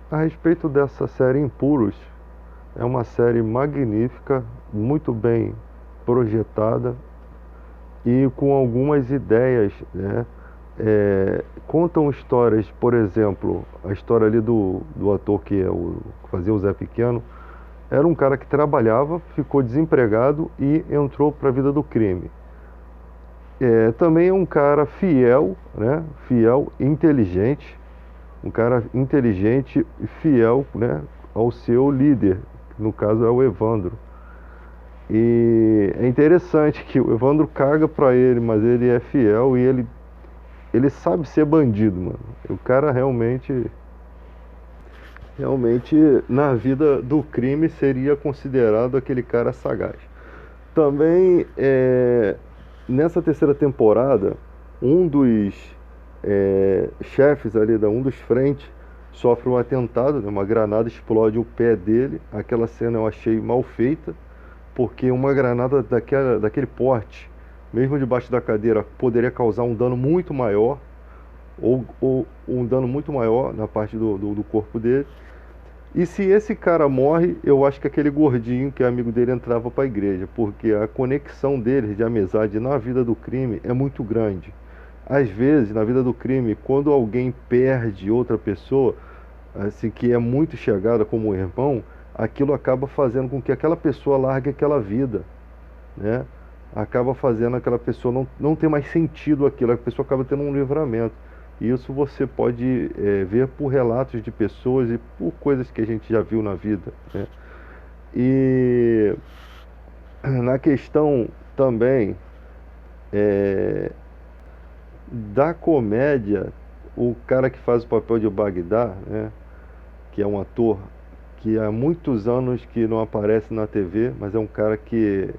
A respeito dessa série Impuros, é uma série magnífica, muito bem projetada e com algumas ideias, né? Contam histórias, por exemplo, a história ali do ator que fazia o Zé Pequeno, era um cara que trabalhava, ficou desempregado e entrou para a vida do crime. Também é um cara fiel, né? Fiel, inteligente, um cara inteligente e fiel, né? Ao seu líder, que no caso é o Evandro. E é interessante que o Evandro caga pra ele, mas ele é fiel e ele sabe ser bandido, mano. O cara realmente na vida do crime seria considerado aquele cara sagaz. Também nessa terceira temporada, um dos chefes ali, um dos frentes, sofre um atentado, né? Uma granada explode o pé dele. Aquela cena eu achei mal feita, porque uma granada daquele porte, mesmo debaixo da cadeira, poderia causar um dano muito maior, ou um dano muito maior na parte do corpo dele. E se esse cara morre, eu acho que aquele gordinho que é amigo dele entrava para a igreja, porque a conexão deles de amizade na vida do crime é muito grande. Às vezes, na vida do crime, quando alguém perde outra pessoa, assim, que é muito chegada como um irmão, aquilo acaba fazendo com que aquela pessoa largue aquela vida, né? Acaba fazendo aquela pessoa não ter mais sentido aquilo, a pessoa acaba tendo um livramento. E isso você pode ver por relatos de pessoas e por coisas que a gente já viu na vida, né? E na questão também da comédia, o cara que faz o papel de Bagdá, né, que é um ator que há muitos anos que não aparece na TV, mas é um cara que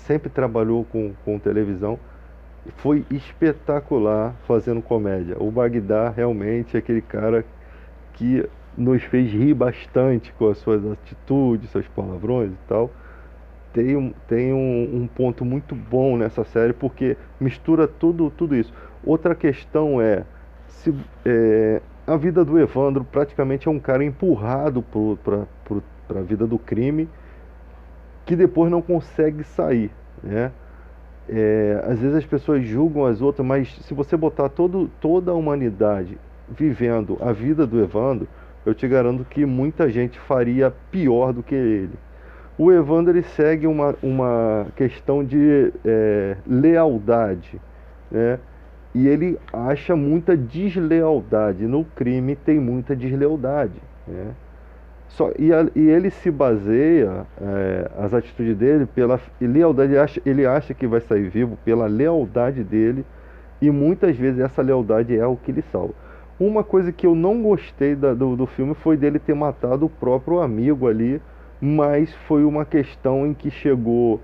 sempre trabalhou com televisão, foi espetacular fazendo comédia. O Bagdá realmente é aquele cara que nos fez rir bastante com as suas atitudes, seus palavrões e tal. Tem um ponto muito bom nessa série, porque mistura tudo isso. Outra questão se, a vida do Evandro praticamente é um cara empurrado para a vida do crime, que depois não consegue sair, né? Às vezes as pessoas julgam as outras, mas se você botar toda a humanidade vivendo a vida do Evandro, eu te garanto que muita gente faria pior do que ele. O Evandro ele segue uma questão de lealdade, né? E ele acha muita deslealdade. No crime tem muita deslealdade, né? E ele se baseia, as atitudes dele, pela lealdade. Ele acha que vai sair vivo pela lealdade dele, e muitas vezes essa lealdade é o que lhe salva. Uma coisa que eu não gostei do filme foi dele ter matado o próprio amigo ali, mas foi uma questão em que ficou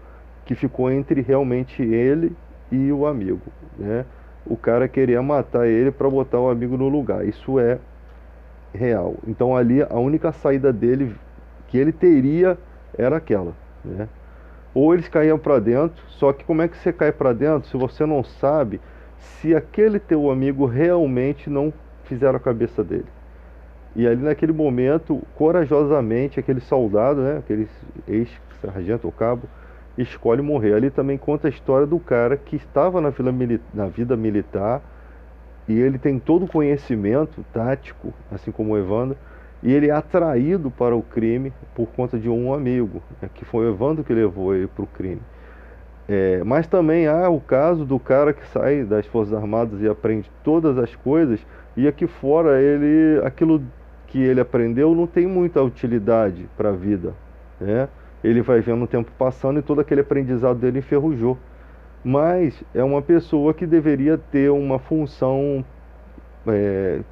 entre realmente ele e o amigo, né? O cara queria matar ele para botar o amigo no lugar. Isso é real. Então ali a única saída dele que ele teria era aquela, né? Ou eles caíam para dentro, só que como é que você cai para dentro se você não sabe se aquele teu amigo realmente não fizeram a cabeça dele? E ali naquele momento, corajosamente, aquele soldado, né, aquele ex-sargento ou cabo, escolhe morrer. Ali também conta a história do cara que estava na vida militar, e ele tem todo o conhecimento tático, assim como o Evandro, e ele é atraído para o crime por conta de um amigo, né, que foi o Evandro que levou ele para o crime. Mas também há o caso do cara que sai das Forças Armadas e aprende todas as coisas, e aqui fora aquilo que ele aprendeu não tem muita utilidade para a vida, né? Ele vai vendo o tempo passando e todo aquele aprendizado dele enferrujou. Mas é uma pessoa que deveria ter uma função,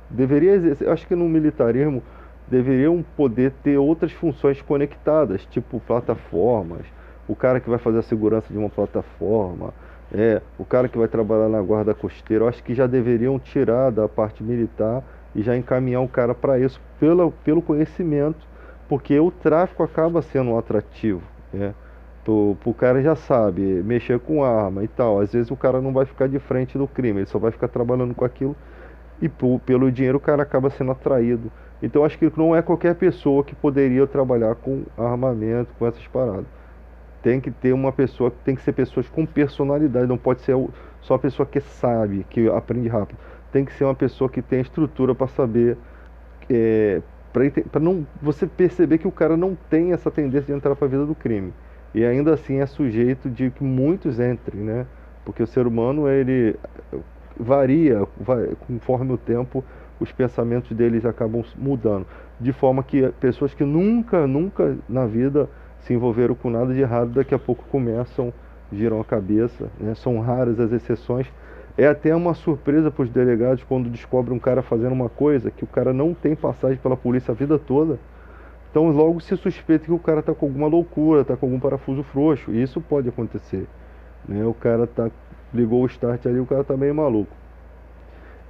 deveria exercer, acho que no militarismo deveriam poder ter outras funções conectadas, tipo plataformas, o cara que vai fazer a segurança de uma plataforma, o cara que vai trabalhar na guarda costeira. Eu acho que já deveriam tirar da parte militar e já encaminhar o cara para isso pelo conhecimento, porque o tráfico acaba sendo um atrativo, né? O cara já sabe mexer com arma e tal. Às vezes o cara não vai ficar de frente do crime, ele só vai ficar trabalhando com aquilo, e pelo dinheiro o cara acaba sendo atraído. Então acho que não é qualquer pessoa que poderia trabalhar com armamento, com essas paradas. Tem que ter uma pessoa, tem que ser pessoas com personalidade, não pode ser só a pessoa que sabe, que aprende rápido. Tem que ser uma pessoa que tem estrutura para saber, para não você perceber que o cara não tem essa tendência de entrar para a vida do crime. E ainda assim é sujeito de que muitos entrem, né? Porque o ser humano, ele varia, conforme o tempo, os pensamentos deles acabam mudando. De forma que pessoas que nunca na vida se envolveram com nada de errado, daqui a pouco começam, giram a cabeça, né? São raras as exceções. É até uma surpresa para os delegados quando descobrem um cara fazendo uma coisa que o cara não tem passagem pela polícia a vida toda. Então logo se suspeita que o cara está com alguma loucura, está com algum parafuso frouxo. E isso pode acontecer, né? O cara ligou o start ali, o cara está meio maluco.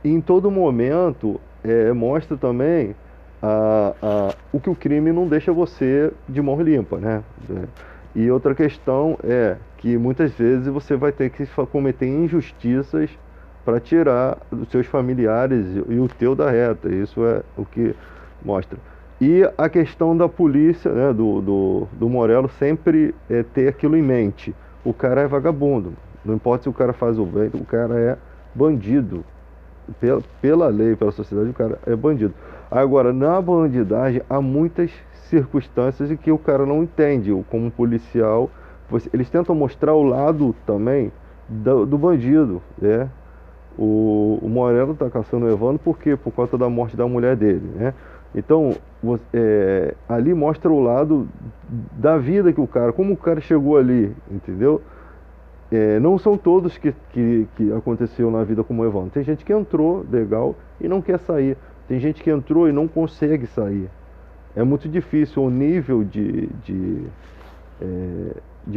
E em todo momento mostra também o que o crime não deixa você de mão limpa, né? E outra questão é que muitas vezes você vai ter que cometer injustiças para tirar dos seus familiares e o teu da reta. Isso é o que mostra. E a questão da polícia, né, do Morello, sempre ter aquilo em mente. O cara é vagabundo. Não importa se o cara faz o bem, o cara é bandido. Pela lei, pela sociedade, o cara é bandido. Agora, na bandidagem, há muitas circunstâncias em que o cara não entende. Como policial, eles tentam mostrar o lado também do bandido, né? O Morello está caçando o Evandro por quê? Por conta da morte da mulher dele, né? Então, ali mostra o lado da vida que o cara, como o cara chegou ali, entendeu? Não são todos que aconteceu na vida como o Evandro. Tem gente que entrou legal e não quer sair. Tem gente que entrou e não consegue sair. É muito difícil o nível de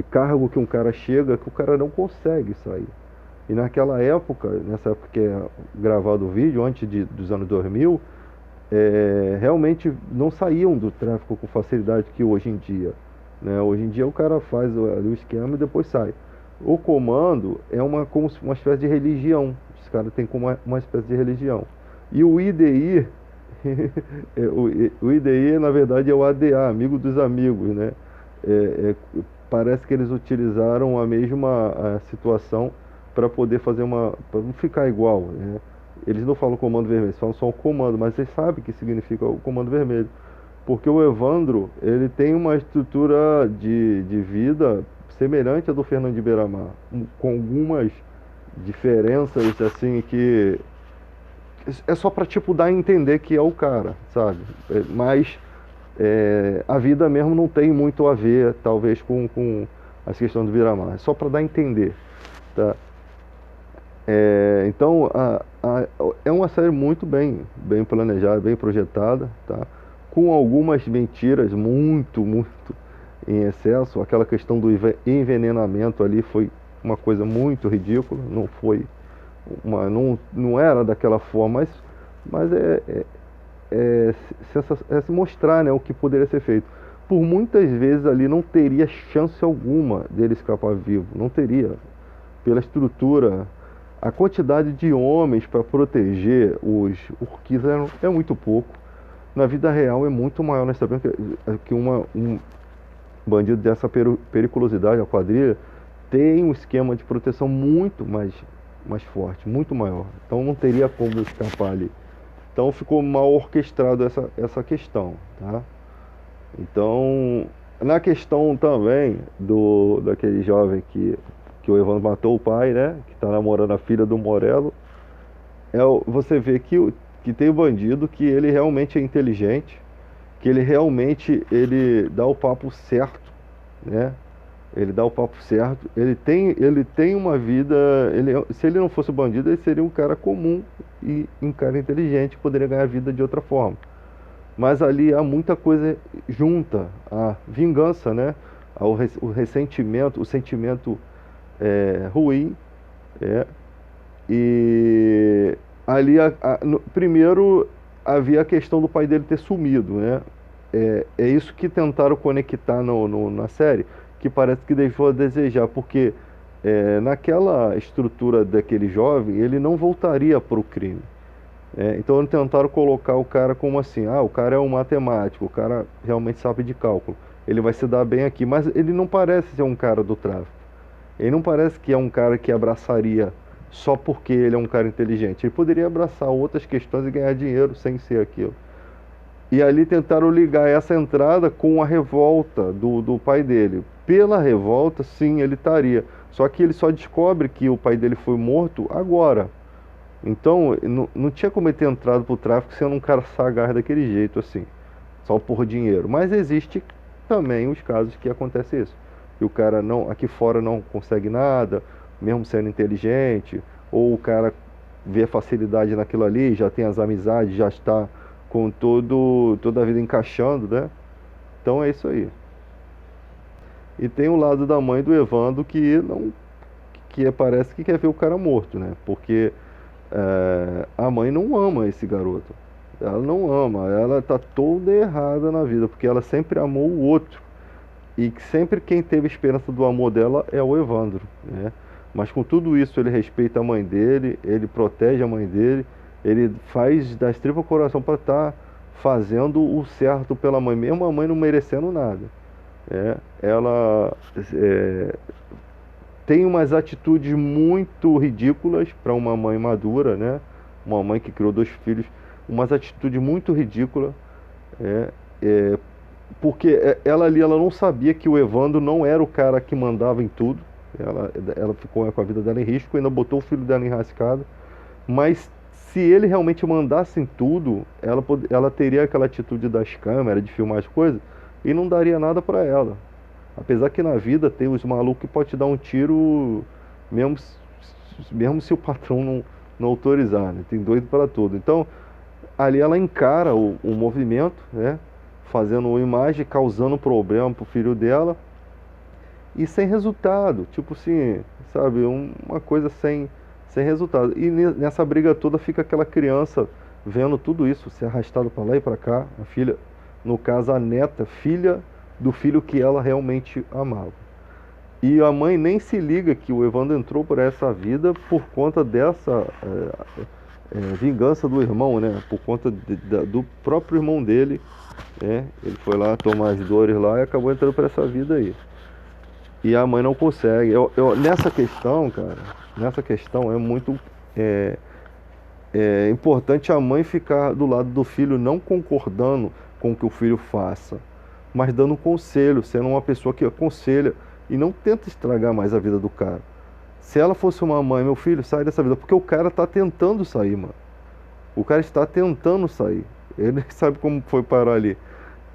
cargo que um cara chega, que o cara não consegue sair. E naquela época, nessa época que é gravado o vídeo, antes dos anos 2000, realmente não saíam do tráfico com facilidade que hoje em dia, né? Hoje em dia o cara faz o esquema e depois sai. O comando é como uma espécie de religião. Os caras têm como uma espécie de religião. E o IDI, o IDI na verdade é o ADA, amigo dos amigos, né? Parece que eles utilizaram a mesma situação para poder fazer para não ficar igual, né? Eles não falam comando vermelho, eles falam só o comando, mas vocês sabem o que significa o comando vermelho. Porque o Evandro, ele tem uma estrutura de vida semelhante à do Fernando de Beiramar, com algumas diferenças, assim, que é só para tipo dar a entender que é o cara, sabe? Mas a vida mesmo não tem muito a ver, talvez, com as questões do Beiramar. É só para dar a entender, tá? Então, é uma série muito bem planejada, bem projetada, tá? Com algumas mentiras muito em excesso. Aquela questão do envenenamento ali foi uma coisa muito ridícula, não foi não era daquela forma, mas se mostrar, né, o que poderia ser feito. Por muitas vezes ali não teria chance alguma dele escapar vivo, não teria, pela estrutura. A quantidade de homens para proteger os urquis é muito pouco. Na vida real é muito maior. Nós sabemos que um bandido dessa periculosidade, a quadrilha, tem um esquema de proteção muito mais forte, muito maior. Então não teria como escapar ali. Então ficou mal orquestrado essa questão, tá? Então, na questão também daquele jovem que o Evandro matou o pai, né? Que está namorando a filha do Morello. Você vê que tem o bandido, que ele realmente é inteligente, que ele dá o papo certo, né? Ele dá o papo certo. Ele tem uma vida. Se ele não fosse bandido, ele seria um cara comum e um cara inteligente, poderia ganhar vida de outra forma. Mas ali há muita coisa junta, a vingança, né? O ressentimento, o sentimento ruim, e ali primeiro havia a questão do pai dele ter sumido, né? É isso que tentaram conectar na série, que parece que deixou a desejar, porque naquela estrutura daquele jovem, ele não voltaria para o crime. Então tentaram colocar o cara como assim, o cara é um matemático, o cara realmente sabe de cálculo, ele vai se dar bem aqui, mas ele não parece ser um cara do tráfico, ele não parece que é um cara que abraçaria só porque ele é um cara inteligente, ele poderia abraçar outras questões e ganhar dinheiro sem ser aquilo. E ali tentaram ligar essa entrada com a revolta do pai dele. Pela revolta, sim, ele estaria. Só que ele só descobre que o pai dele foi morto agora. Então, não tinha como ele ter entrado pro tráfico sendo um cara sagaz daquele jeito, assim, só por dinheiro. Mas existe também os casos que acontece isso. Que o cara não, aqui fora não consegue nada, mesmo sendo inteligente, ou o cara vê facilidade naquilo ali, já tem as amizades, já está com toda a vida encaixando, né? Então é isso aí. E tem o lado da mãe do Evandro que não, parece que quer ver o cara morto, né? Porque a mãe não ama esse garoto. Ela não ama, ela tá toda errada na vida, porque ela sempre amou o outro. E que sempre quem teve esperança do amor dela é o Evandro, né? Mas com tudo isso ele respeita a mãe dele, ele protege a mãe dele, ele faz das tripas coração para estar fazendo o certo pela mãe, mesmo a mãe não merecendo nada. Ela tem umas atitudes muito ridículas para uma mãe madura, né? Uma mãe que criou 2 filhos, umas atitudes muito ridículas, é, é, porque ela ali ela não sabia que o Evandro não era o cara que mandava em tudo. Ela ficou com a vida dela em risco, ainda botou o filho dela enrascado. Mas se ele realmente mandasse em tudo, ela teria aquela atitude das câmeras, de filmar as coisas, e não daria nada para ela. Apesar que na vida tem os malucos que pode te dar um tiro mesmo, mesmo se o patrão não autorizar, né? Tem doido para tudo. Então, ali ela encara o movimento, né? Fazendo uma imagem, causando problema pro filho dela e sem resultado. Tipo assim, sabe? Uma coisa sem resultado. E nessa briga toda fica aquela criança vendo tudo isso ser arrastado para lá e para cá. A filha, no caso a neta, filha do filho que ela realmente amava. E a mãe nem se liga que o Evandro entrou por essa vida por conta dessa vingança do irmão, né? Por conta do próprio irmão dele, né? Ele foi lá tomar as dores lá e acabou entrando por essa vida aí. E a mãe não consegue. Nessa questão, cara, nessa questão é muito importante a mãe ficar do lado do filho, não concordando com o que o filho faça, mas dando conselho, sendo uma pessoa que aconselha e não tenta estragar mais a vida do cara. Se ela fosse uma mãe, meu filho, sai dessa vida, porque o cara tá tentando sair, mano. O cara está tentando sair. Ele nem sabe como foi parar ali.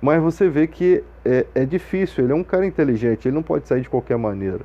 Mas você vê que é difícil, ele é um cara inteligente, ele não pode sair de qualquer maneira.